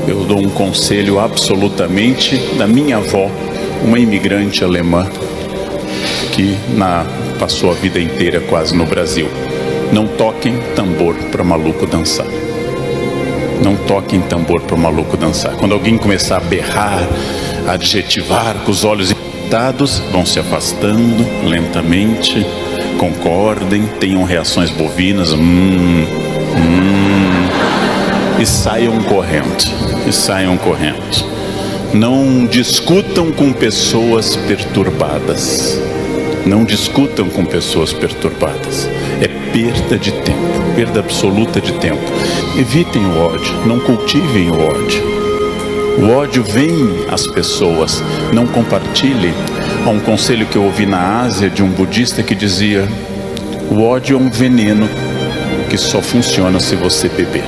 Eu dou um conselho absolutamente da minha avó, uma imigrante alemã que passou a vida inteira quase no Brasil. Não toquem tambor para maluco dançar. Não toquem tambor para maluco dançar. Quando alguém começar a berrar, a adjetivar com os olhos irritados, vão se afastando lentamente, concordem, tenham reações bovinas, e saiam correndo. E saiam correndo. Não discutam com pessoas perturbadas. Não discutam com pessoas perturbadas. É perda de tempo, perda absoluta de tempo. Evitem o ódio, não cultivem o ódio. O ódio vem às pessoas, não compartilhe. Há um conselho que eu ouvi na Ásia de um budista que dizia: o ódio é um veneno que só funciona se você beber.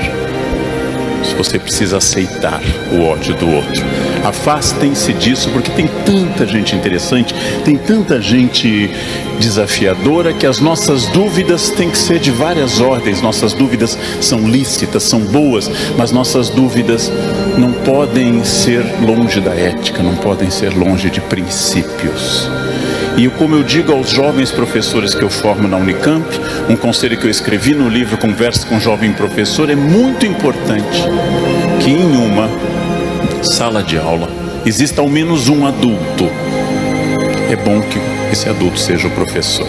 Você precisa aceitar o ódio do outro. Afastem-se disso, porque tem tanta gente interessante, tem tanta gente desafiadora, que as nossas dúvidas têm que ser de várias ordens. Nossas dúvidas são lícitas, são boas, mas nossas dúvidas não podem ser longe da ética, não podem ser longe de princípios. E como eu digo aos jovens professores que eu formo na Unicamp, um conselho que eu escrevi no livro Conversa com um Jovem Professor: é muito importante que em uma sala de aula exista ao menos um adulto. É bom que esse adulto seja o professor.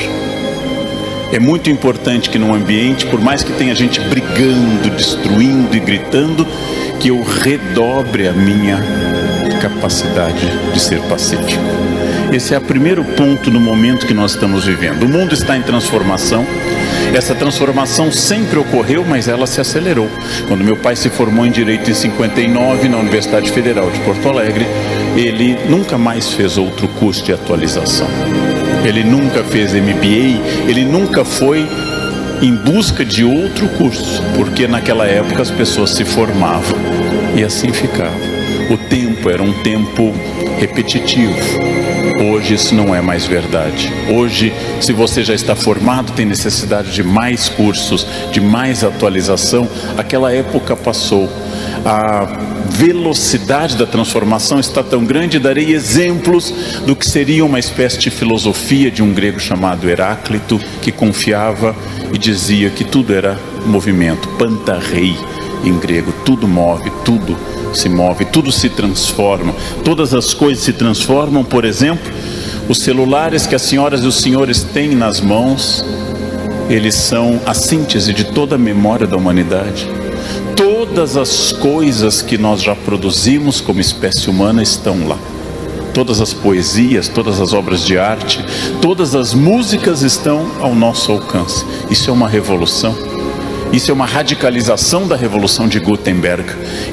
É muito importante que num ambiente, por mais que tenha gente brigando, destruindo e gritando, que eu redobre a minha capacidade de ser pacífico. Esse é o primeiro ponto no momento que nós estamos vivendo. O mundo está em transformação. Essa transformação sempre ocorreu, mas ela se acelerou. Quando meu pai se formou em Direito em 59 na Universidade Federal de Porto Alegre, ele nunca mais fez outro curso de atualização. Ele nunca fez MBA, ele nunca foi em busca de outro curso, porque naquela época as pessoas se formavam e assim ficava. O tempo era um tempo repetitivo. Hoje isso não é mais verdade. Hoje, se você já está formado, tem necessidade de mais cursos, de mais atualização. Aquela época passou. A velocidade da transformação está tão grande. Darei exemplos do que seria uma espécie de filosofia de um grego chamado Heráclito, que confiava e dizia que tudo era movimento, pantarrei em grego, tudo move, tudo se move, tudo se transforma, todas as coisas se transformam. Por exemplo, os celulares que as senhoras e os senhores têm nas mãos, eles são a síntese de toda a memória da humanidade. Todas as coisas que nós já produzimos como espécie humana estão lá. Todas as poesias, todas as obras de arte, todas as músicas estão ao nosso alcance. Isso é uma revolução. Isso é uma radicalização da Revolução de Gutenberg.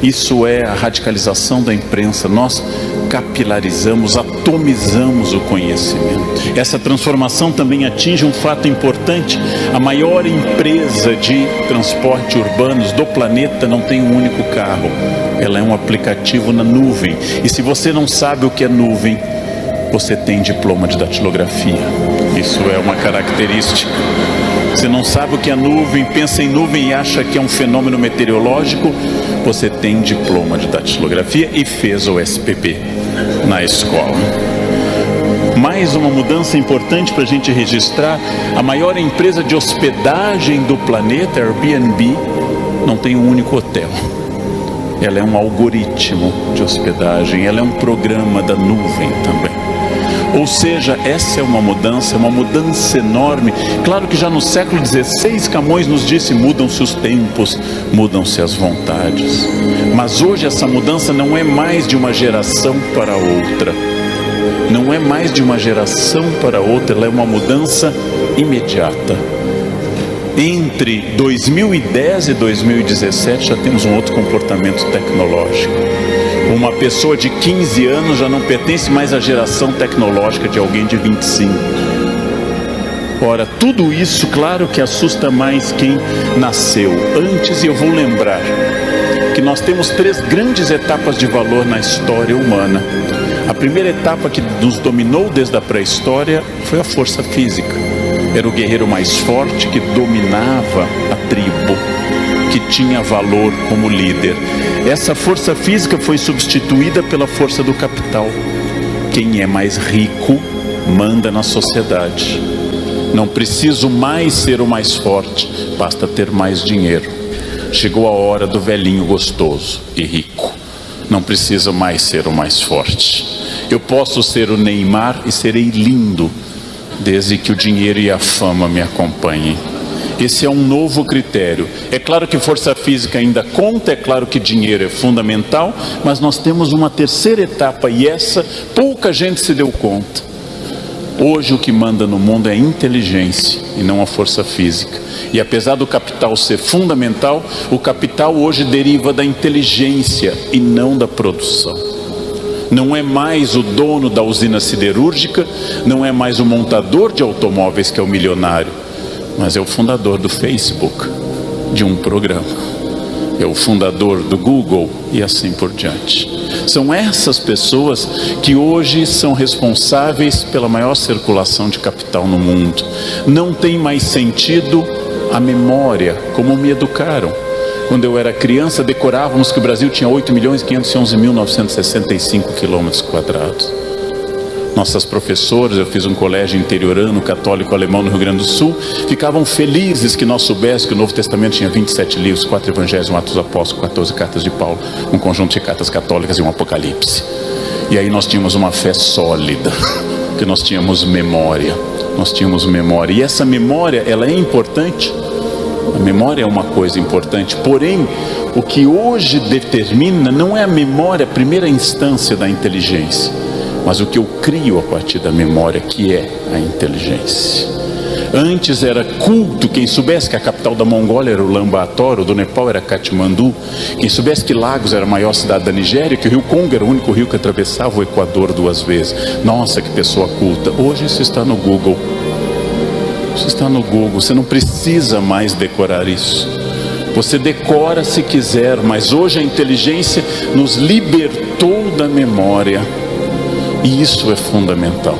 Isso é a radicalização da imprensa. Nós capilarizamos, atomizamos o conhecimento. Essa transformação também atinge um fato importante. A maior empresa de transporte urbanos do planeta não tem um único carro. Ela é um aplicativo na nuvem. E se você não sabe o que é nuvem, você tem diploma de datilografia. Isso é uma característica. Você não sabe o que é nuvem, pensa em nuvem e acha que é um fenômeno meteorológico, você tem diploma de datilografia e fez o SPB na escola. Mais uma mudança importante para a gente registrar: a maior empresa de hospedagem do planeta, Airbnb, não tem um único hotel. Ela é um algoritmo de hospedagem, ela é um programa da nuvem também. Ou seja, essa é uma mudança enorme. Claro que já no século XVI Camões nos disse: mudam-se os tempos, mudam-se as vontades. Mas hoje essa mudança não é mais de uma geração para outra. Não é mais de uma geração para outra, ela é uma mudança imediata. Entre 2010 e 2017 já temos um outro comportamento tecnológico. Uma pessoa de 15 anos já não pertence mais à geração tecnológica de alguém de 25. Ora, tudo isso, claro que assusta mais quem nasceu antes. E eu vou lembrar que nós temos 3 grandes etapas de valor na história humana. A primeira etapa que nos dominou desde a pré-história foi a força física. Era o guerreiro mais forte que dominava a tribo, que tinha valor como líder. Essa força física foi substituída pela força do capital. Quem é mais rico manda na sociedade. Não preciso mais ser o mais forte, basta ter mais dinheiro. Chegou a hora do velhinho gostoso e rico. Não precisa mais ser o mais forte. Eu posso ser o Neymar e serei lindo, desde que o dinheiro e a fama me acompanhem. Esse é um novo critério. É claro que força física ainda conta, é claro que dinheiro é fundamental, mas nós temos uma terceira etapa e essa pouca gente se deu conta. Hoje o que manda no mundo é a inteligência e não a força física. E apesar do capital ser fundamental, o capital hoje deriva da inteligência e não da produção. Não é mais o dono da usina siderúrgica, não é mais o montador de automóveis que é o milionário, mas é o fundador do Facebook, de um programa. É o fundador do Google e assim por diante. São essas pessoas que hoje são responsáveis pela maior circulação de capital no mundo. Não tem mais sentido a memória, como me educaram. Quando eu era criança, decorávamos que o Brasil tinha 8.511.965 quilômetros quadrados. Nossas professoras, eu fiz um colégio interiorano, católico alemão no Rio Grande do Sul, ficavam felizes que nós soubéssemos que o Novo Testamento tinha 27 livros, 4 evangelhos, 1 Atos dos Apóstolos, 14 cartas de Paulo, um conjunto de cartas católicas e um Apocalipse. E aí nós tínhamos uma fé sólida, porque nós tínhamos memória. E essa memória, ela é importante. A memória é uma coisa importante, porém, o que hoje determina não é a memória, a primeira instância da inteligência, mas o que eu crio a partir da memória, que é a inteligência. Antes era culto, quem soubesse que a capital da Mongólia era Ulaanbaatar, o do Nepal era Katmandu, quem soubesse que Lagos era a maior cidade da Nigéria, que o rio Congo era o único rio que atravessava o Equador 2 vezes. Nossa, que pessoa culta. Hoje isso está no Google. Isso está no Google, você não precisa mais decorar isso. Você decora se quiser, mas hoje a inteligência nos libertou da memória. E isso é fundamental.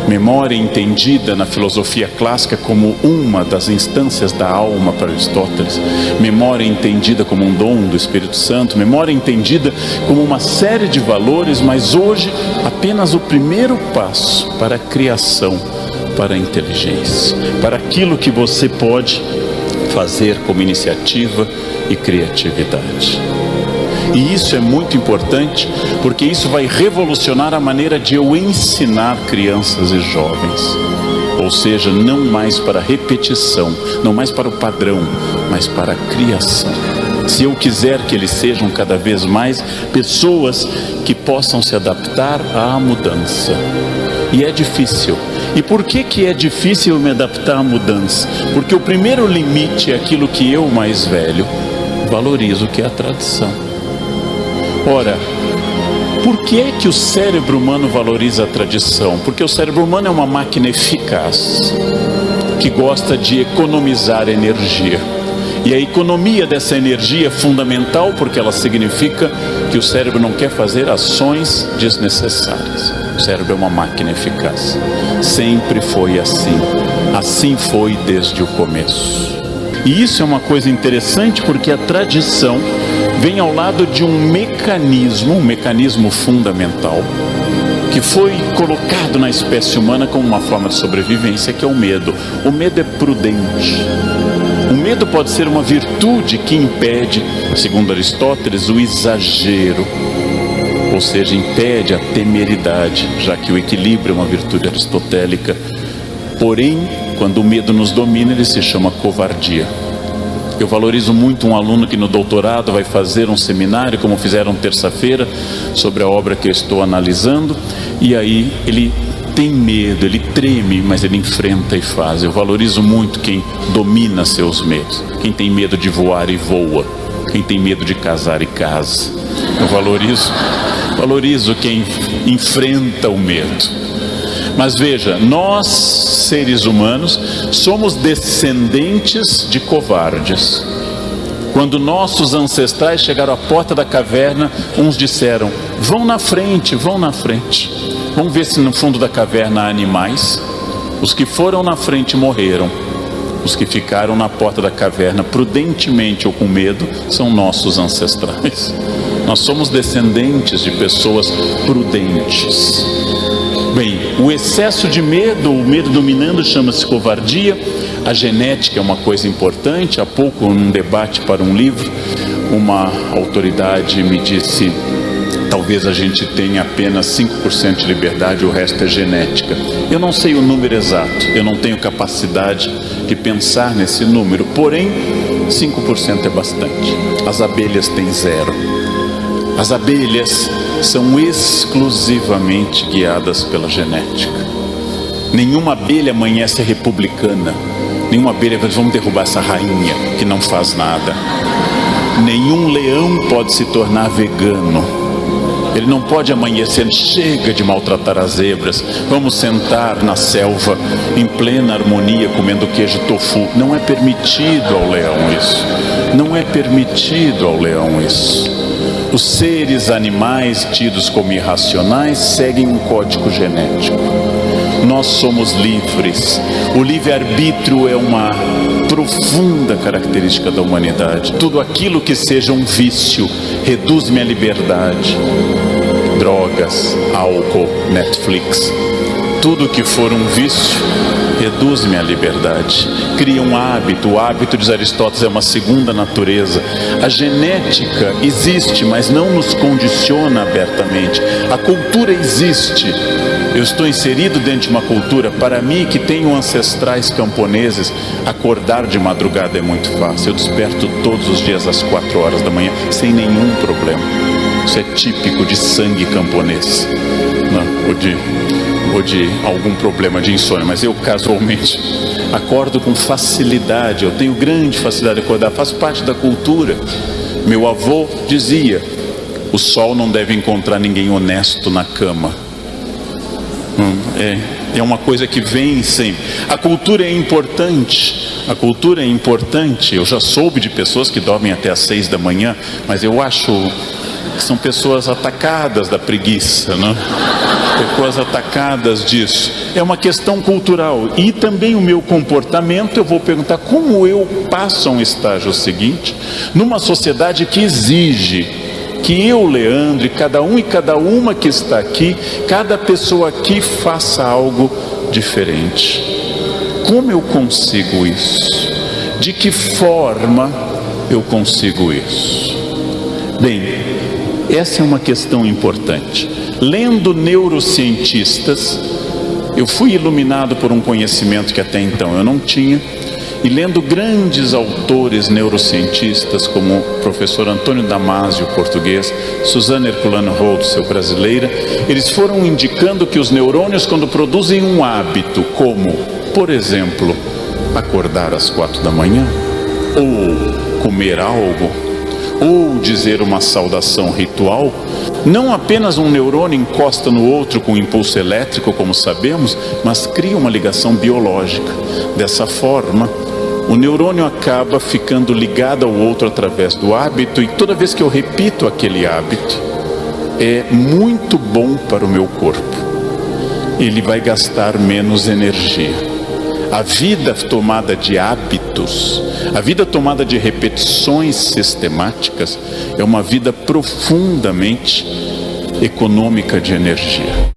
Memória entendida na filosofia clássica como uma das instâncias da alma para Aristóteles. Memória entendida como um dom do Espírito Santo. Memória entendida como uma série de valores, mas hoje apenas o primeiro passo para a criação, para a inteligência, para aquilo que você pode fazer como iniciativa e criatividade. E isso é muito importante, porque isso vai revolucionar a maneira de eu ensinar crianças e jovens. Ou seja, não mais para repetição, não mais para o padrão, mas para a criação. Se eu quiser que eles sejam cada vez mais pessoas que possam se adaptar à mudança. E é difícil. E por que é difícil me adaptar à mudança? Porque o primeiro limite é aquilo que eu, mais velho, valorizo, que é a tradição. Ora, por que é que o cérebro humano valoriza a tradição? Porque o cérebro humano é uma máquina eficaz, que gosta de economizar energia. E a economia dessa energia é fundamental, porque ela significa que o cérebro não quer fazer ações desnecessárias. O cérebro é uma máquina eficaz. Sempre foi assim. Assim foi desde o começo. E isso é uma coisa interessante, porque a tradição vem ao lado de um mecanismo fundamental, que foi colocado na espécie humana como uma forma de sobrevivência, que é o medo. O medo é prudente. O medo pode ser uma virtude que impede, segundo Aristóteles, o exagero. Ou seja, impede a temeridade, já que o equilíbrio é uma virtude aristotélica. Porém, quando o medo nos domina, ele se chama covardia. Eu valorizo muito um aluno que no doutorado vai fazer um seminário, como fizeram terça-feira, sobre a obra que eu estou analisando, e aí ele tem medo, ele treme, mas ele enfrenta e faz. Eu valorizo muito quem domina seus medos, quem tem medo de voar e voa, quem tem medo de casar e casa. Eu valorizo quem enfrenta o medo. Mas veja, nós, seres humanos, somos descendentes de covardes. Quando nossos ancestrais chegaram à porta da caverna, uns disseram: vão na frente, vão na frente. Vamos ver se no fundo da caverna há animais. Os que foram na frente morreram. Os que ficaram na porta da caverna prudentemente ou com medo são nossos ancestrais. Nós somos descendentes de pessoas prudentes. Bem, o excesso de medo, o medo dominando, chama-se covardia. A genética é uma coisa importante. Há pouco, num debate para um livro, uma autoridade me disse: talvez a gente tenha apenas 5% de liberdade, o resto é genética. Eu não sei o número exato, eu não tenho capacidade de pensar nesse número, porém 5% é bastante. As abelhas têm 0. As abelhas são exclusivamente guiadas pela genética. Nenhuma abelha amanhece republicana. Nenhuma abelha diz: vamos derrubar essa rainha que não faz nada. Nenhum leão pode se tornar vegano. Ele não pode amanhecer: chega de maltratar as zebras, vamos sentar na selva em plena harmonia comendo queijo tofu. Não é permitido ao leão isso. Não é permitido ao leão isso. Os seres animais tidos como irracionais seguem um código genético. Nós somos livres. O livre-arbítrio é uma profunda característica da humanidade. Tudo aquilo que seja um vício reduz minha liberdade. Drogas, álcool, Netflix, tudo que for um vício reduz minha liberdade, cria um hábito. O hábito, diz Aristóteles, é uma segunda natureza. A genética existe, mas não nos condiciona abertamente. A cultura existe. Eu estou inserido dentro de uma cultura. Para mim, que tenho ancestrais camponeses, acordar de madrugada é muito fácil. Eu desperto todos os dias às 4 horas da manhã, sem nenhum problema. Isso é típico de sangue camponês, não? Ou de algum problema de insônia. Mas eu, casualmente, acordo com facilidade. Eu tenho grande facilidade de acordar. Faz parte da cultura. Meu avô dizia: o sol não deve encontrar ninguém honesto na cama. É uma coisa que vem sempre. A cultura é importante. A cultura é importante. Eu já soube de pessoas que dormem até às 6 da manhã, mas eu acho que são pessoas atacadas da preguiça, né? Pessoas atacadas disso. É uma questão cultural. E também o meu comportamento, eu vou perguntar: como eu passo a um estágio seguinte numa sociedade que exige que eu, Leandro, e cada um e cada uma que está aqui, cada pessoa aqui faça algo diferente. Como eu consigo isso? De que forma eu consigo isso? Bem, essa é uma questão importante. Lendo neurocientistas, eu fui iluminado por um conhecimento que até então eu não tinha. E lendo grandes autores neurocientistas, como o professor Antônio Damasio, português, Suzana Herculano Holtz, brasileira, eles foram indicando que os neurônios, quando produzem um hábito, como, por exemplo, acordar às 4 da manhã, ou comer algo, ou dizer uma saudação ritual, não apenas um neurônio encosta no outro com impulso elétrico, como sabemos, mas cria uma ligação biológica. Dessa forma, o neurônio acaba ficando ligado ao outro através do hábito, e toda vez que eu repito aquele hábito, é muito bom para o meu corpo. Ele vai gastar menos energia. A vida tomada de hábitos, a vida tomada de repetições sistemáticas, é uma vida profundamente econômica de energia.